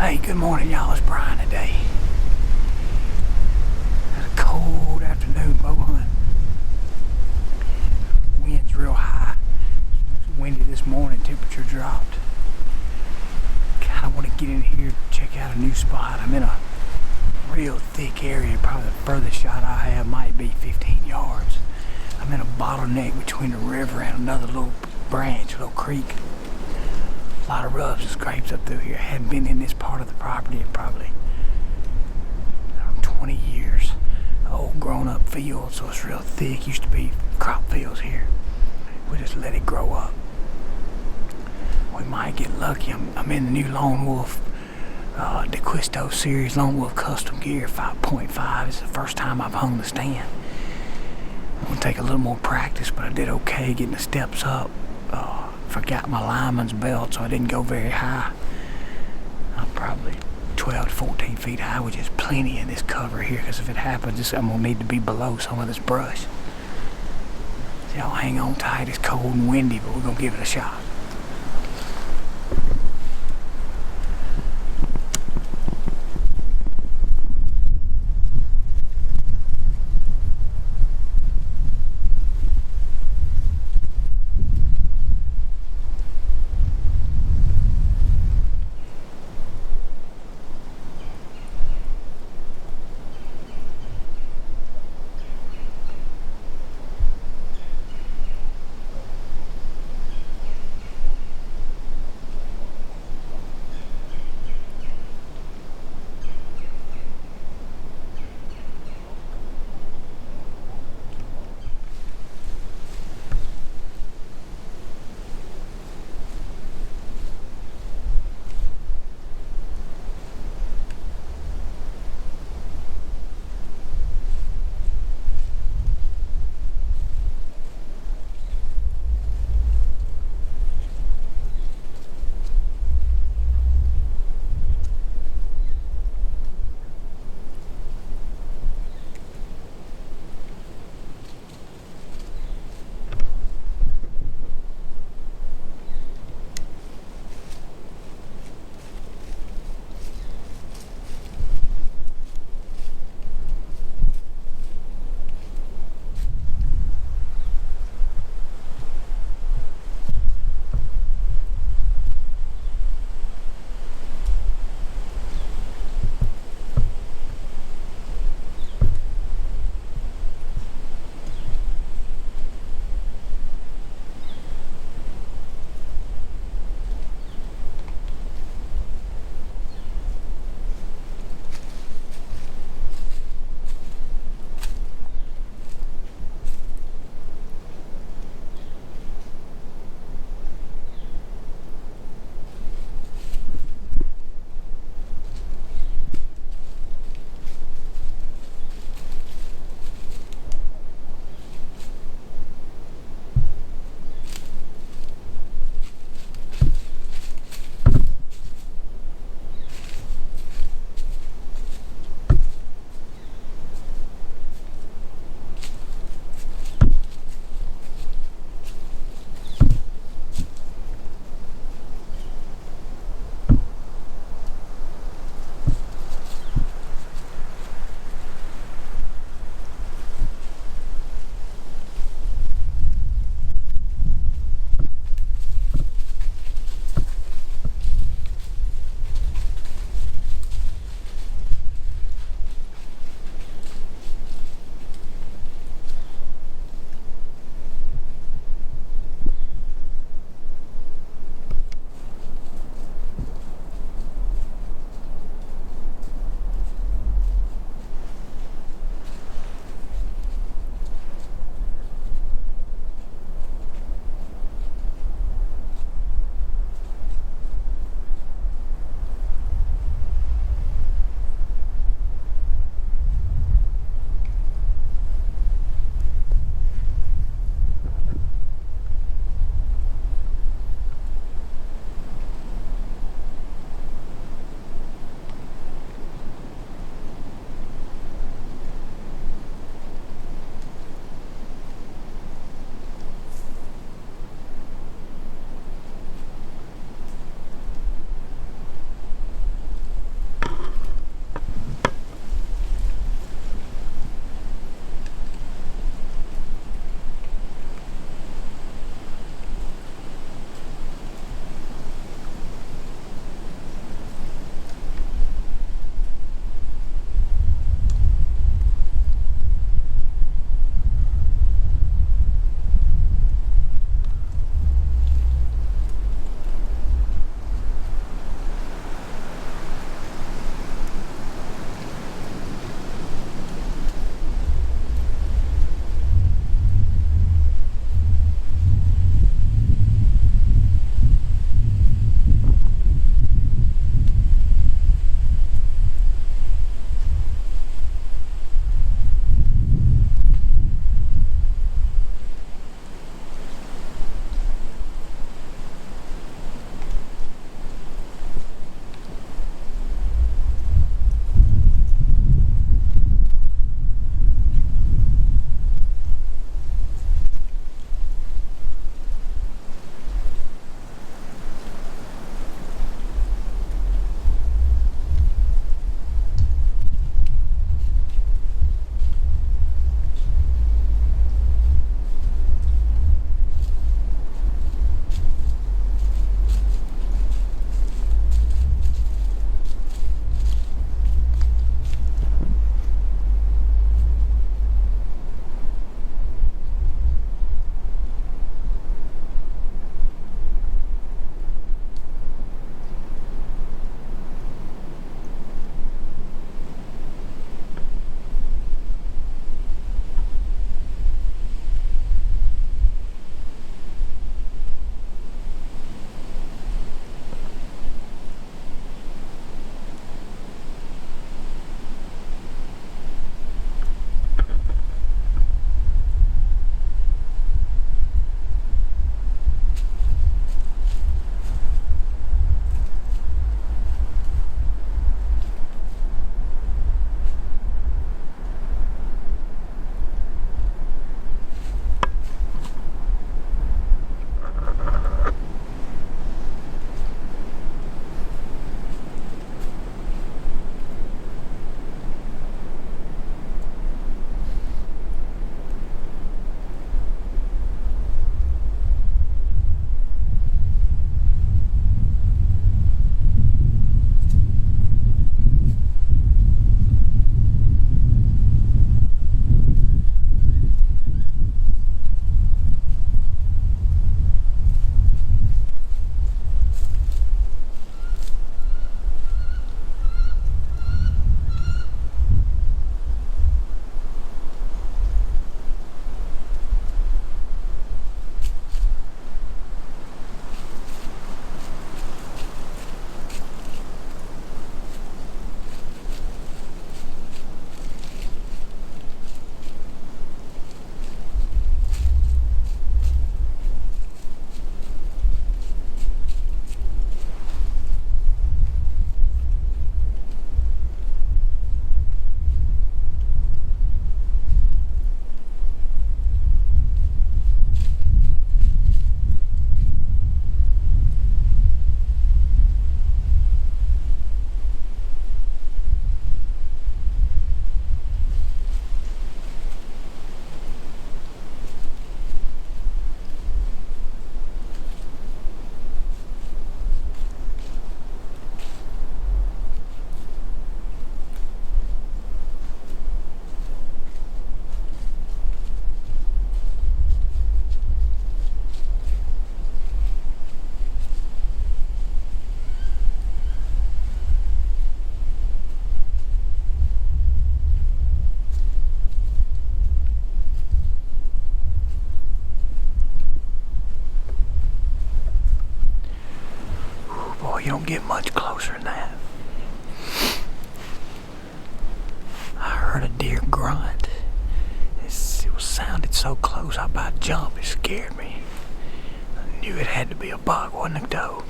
Hey, good morning, y'all. It's Brian today. Had a cold afternoon bow hunt. Wind's real high. It's windy this morning. Temperature dropped. Kind of want to get in here, check out a new spot. I'm in a real thick area. Probably the furthest shot I have might be 15 yards. I'm in a bottleneck between the river and another little branch, a little creek. A lot of rubs and scrapes up through here. I hadn't been in this part of the property in probably 20 years. Old grown up field, so it's real thick. Used to be crop fields here. We just let it grow up. We might get lucky. I'm in the new Lone Wolf DeQuisto series, Lone Wolf Custom Gear 5.5. It's the first time I've hung the stand. I'm gonna take a little more practice, but I did okay getting the steps up. Forgot my lineman's belt, so I didn't go very high. I'm probably 12 to 14 feet high, which is plenty in this cover here, because if it happens, I'm gonna need to be below some of this brush. So y'all hang on tight. It's cold and windy, but we're gonna give it a shot. get much closer than that. I heard a deer grunt. It sounded so close, I about jumped. It scared me. I knew it had to be a buck, wasn't a doe.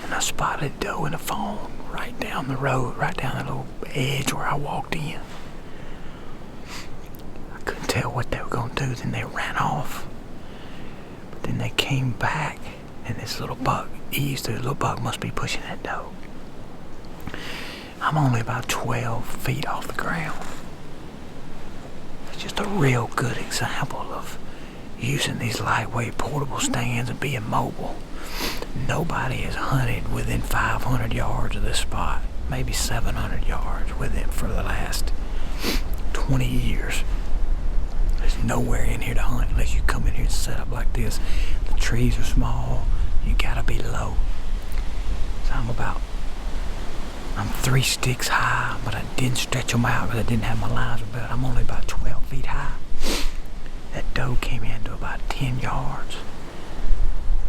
And I spotted a doe in a fawn right down the road, right down the little edge where I walked in. I couldn't tell what they were going to do. Then they ran off. But then they came back, and this little buck eased. The little buck must be pushing that doe. I'm only about 12 feet off the ground. It's just a real good example of using these lightweight portable stands and being mobile. Nobody has hunted within 500 yards of this spot, maybe 700 yards within for the last 20 years. There's nowhere in here to hunt unless you come in here and set up like this. The trees are small. You gotta be low. So I'm 3 sticks high, but I didn't stretch them out because I didn't have my lines about. I'm only about 12 feet high. That doe came in to about 10 yards.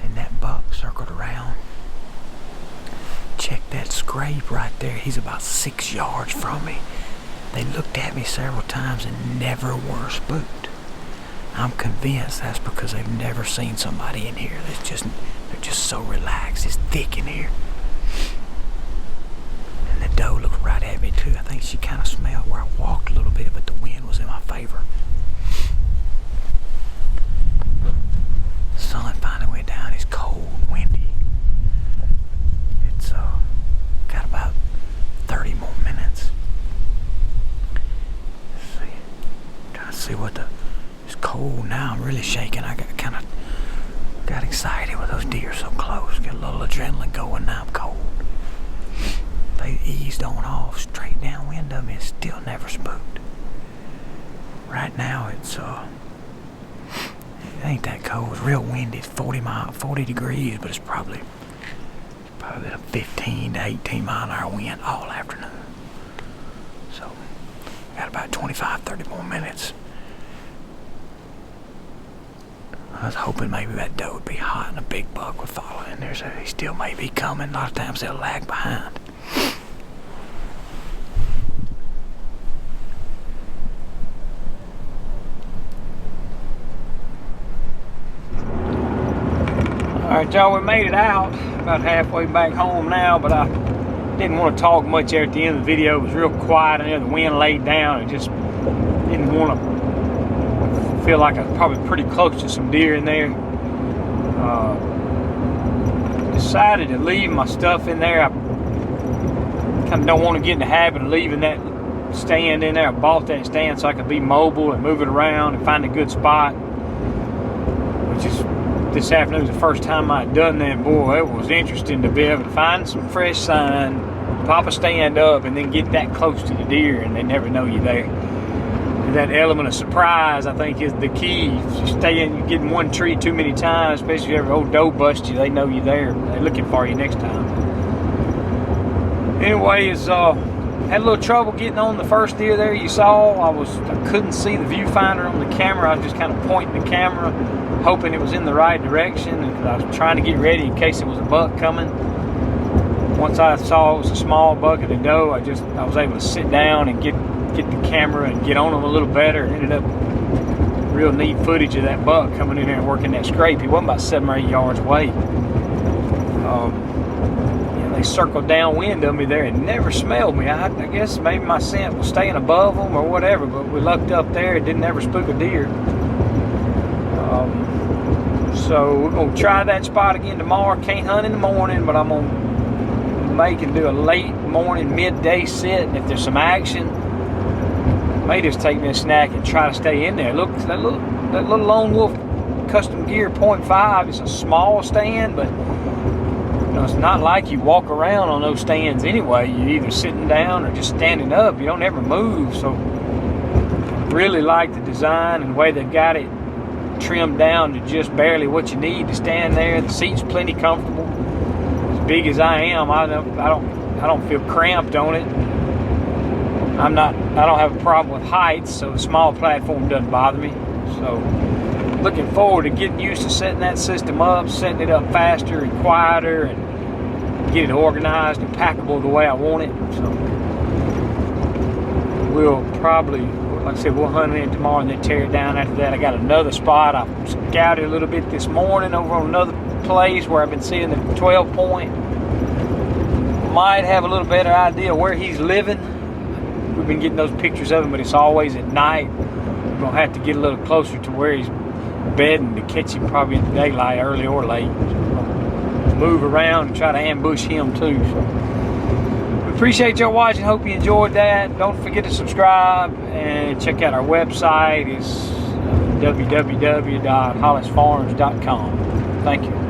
And that buck circled around. Check that scrape right there. He's about 6 yards from me. They looked at me several times and never were spooked. I'm convinced that's because they've never seen somebody in here. They're just so relaxed. It's thick in here. And the doe looked right at me too. I think she kind of smelled where I walked a little bit, but the wind was in my favor. The sun finally went down. It's cold and windy. It's got about 30 more minutes. Let's see. Trying to see it's cold now. I'm really shaking. I got excited with those deer so close. Get a little adrenaline going. Now I'm cold. They eased on off straight downwind of me. It's still never spooked. Right now it ain't that cold. It's real windy. It's 40 degrees, but it's probably a 15 to 18 mile an hour wind all afternoon. So got about 25, 30 more minutes. I was hoping maybe that doe would be hot and a big buck would follow in there, so he still may be coming. A lot of times they'll lag behind. Alright y'all, we made it out. About halfway back home now, but I didn't want to talk much there at the end of the video. It was real quiet and the wind laid down. I just didn't want to feel like I was probably pretty close to some deer in there. Decided to leave my stuff in there. I kind of don't want to get in the habit of leaving that stand in there. I bought that stand so I could be mobile and move it around and find a good spot. Which is, this afternoon was the first time I'd done that. Boy, it was interesting to be able to find some fresh sign, pop a stand up, and then get that close to the deer and they never know you're there. And that element of surprise, I think, is the key. You stay in, you get in one tree too many times, especially if an old doe busts you, they know you're there. They're looking for you next time. Anyways, had a little trouble getting on the first deer there you saw. I couldn't see the viewfinder on the camera. I was just kind of pointing the camera, hoping it was in the right direction, and I was trying to get ready in case it was a buck coming. Once I saw it was a small buck and a doe, I was able to sit down and get the camera and get on them a little better. Ended up real neat footage of that buck coming in there and working that scrape. He wasn't about 7 or 8 yards away. They circled downwind of me there and never smelled me. I guess maybe my scent was staying above them or whatever, but we lucked up there. It didn't ever spook a deer. So we're going to try that spot again tomorrow. Can't hunt in the morning, but I'm going to make and do a late morning, midday sit. And if there's some action, may just take me a snack and try to stay in there. Look, that little Lone Wolf Custom Gear .5 is a small stand, but it's not like you walk around on those stands anyway. You're either sitting down or just standing up. You don't ever move. So really like the design and the way they've got it trimmed down to just barely what you need to stand there. The seat's plenty comfortable. As big as I am, I don't feel cramped on it. I don't have a problem with heights, so the small platform doesn't bother me. So looking forward to getting used to setting that system up, setting it up faster and quieter, and get it organized and packable the way I want it. So we'll probably, like I said, we'll hunt it in tomorrow and then tear it down after that. I got another spot. I scouted a little bit this morning over on another place where I've been seeing the 12 point. Might have a little better idea where he's living. We've been getting those pictures of him, but it's always at night. We're gonna have to get a little closer to where he's bedding to catch him probably in the daylight, early or late. So move around and try to ambush him too. So we appreciate y'all watching. Hope you enjoyed that. Don't forget to subscribe and check out our website. It's www.hollisfarms.com. Thank you.